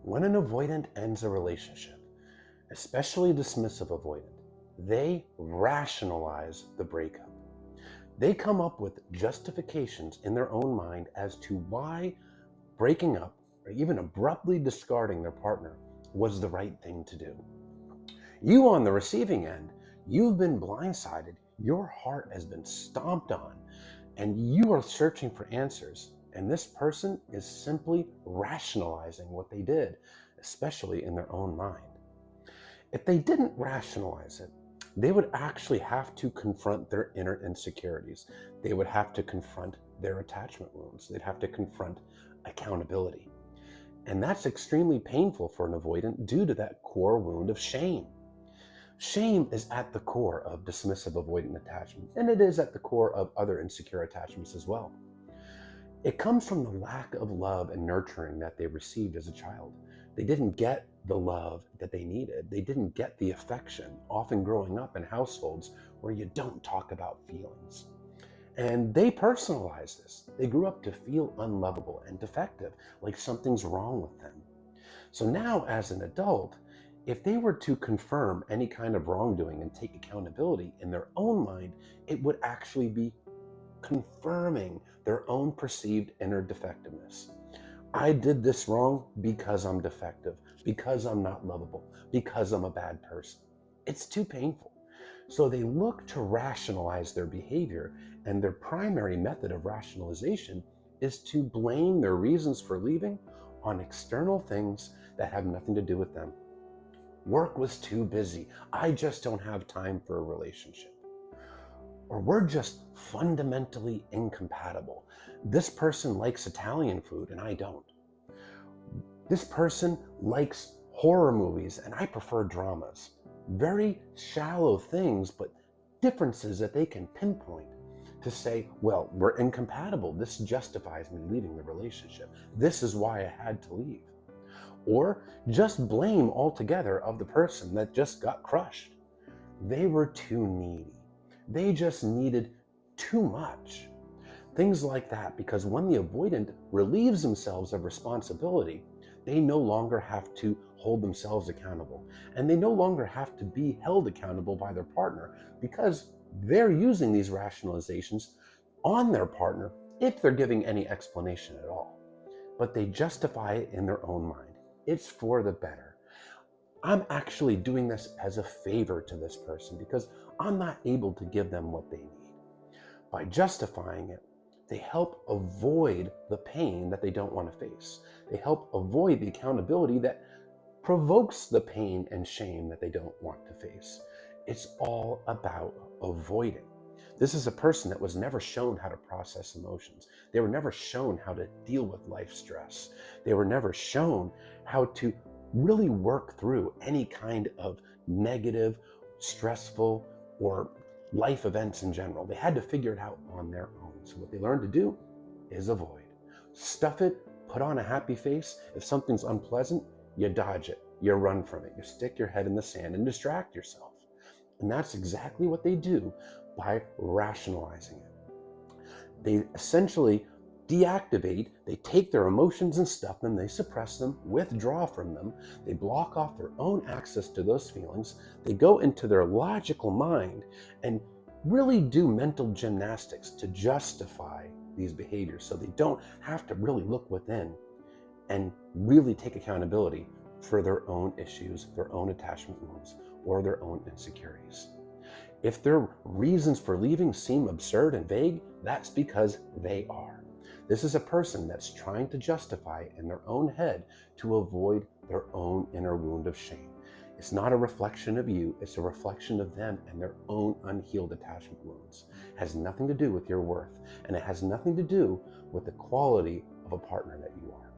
When an avoidant ends a relationship, especially dismissive avoidant, they rationalize the breakup. They come up with justifications in their own mind as to why breaking up or even abruptly discarding their partner was the right thing to do. You on the receiving end, you've been blindsided, your heart has been stomped on, and you are searching for answers. And this person is simply rationalizing what they did, especially in their own mind. If they didn't rationalize it, they would actually have to confront their inner insecurities. They would have to confront their attachment wounds. They'd have to confront accountability. And that's extremely painful for an avoidant due to that core wound of shame. Shame is at the core of dismissive avoidant attachment, and it is at the core of other insecure attachments as well. It comes from the lack of love and nurturing that they received as a child. They didn't get the love that they needed. They didn't get the affection, often growing up in households where you don't talk about feelings. And they personalize this. They grew up to feel unlovable and defective, like something's wrong with them. So now as an adult, if they were to confirm any kind of wrongdoing and take accountability in their own mind, it would actually be confirming their own perceived inner defectiveness. I did this wrong because I'm defective, because I'm not lovable, because I'm a bad person. It's too painful. So they look to rationalize their behavior, and their primary method of rationalization is to blame their reasons for leaving on external things that have nothing to do with them. Work was too busy. I just don't have time for a relationship. Or we're just fundamentally incompatible. This person likes Italian food and I don't. This person likes horror movies and I prefer dramas. Very shallow things, but differences that they can pinpoint to say, well, we're incompatible. This justifies me leaving the relationship. This is why I had to leave. Or just blame altogether of the person that just got crushed. They were too needy. They just needed too much. Things like that, because when the avoidant relieves themselves of responsibility, they no longer have to hold themselves accountable. And they no longer have to be held accountable by their partner because they're using these rationalizations on their partner if they're giving any explanation at all. But they justify it in their own mind. It's for the better. I'm actually doing this as a favor to this person because I'm not able to give them what they need. By justifying it, they help avoid the pain that they don't want to face. They help avoid the accountability that provokes the pain and shame that they don't want to face. It's all about avoiding. This is a person that was never shown how to process emotions. They were never shown how to deal with life stress. They were never shown how to really work through any kind of negative, stressful, or life events in general. They had to figure it out on their own. So what they learned to do is avoid. Stuff it, put on a happy face. If something's unpleasant, you dodge it, you run from it, you stick your head in the sand and distract yourself. And that's exactly what they do by rationalizing it. They essentially deactivate, they take their emotions and stuff them, they suppress them, withdraw from them, they block off their own access to those feelings, they go into their logical mind and really do mental gymnastics to justify these behaviors so they don't have to really look within and really take accountability for their own issues, their own attachment wounds, or their own insecurities. If their reasons for leaving seem absurd and vague, that's because they are. This is a person that's trying to justify in their own head to avoid their own inner wound of shame. It's not a reflection of you, it's a reflection of them and their own unhealed attachment wounds. It has nothing to do with your worth, and it has nothing to do with the quality of a partner that you are.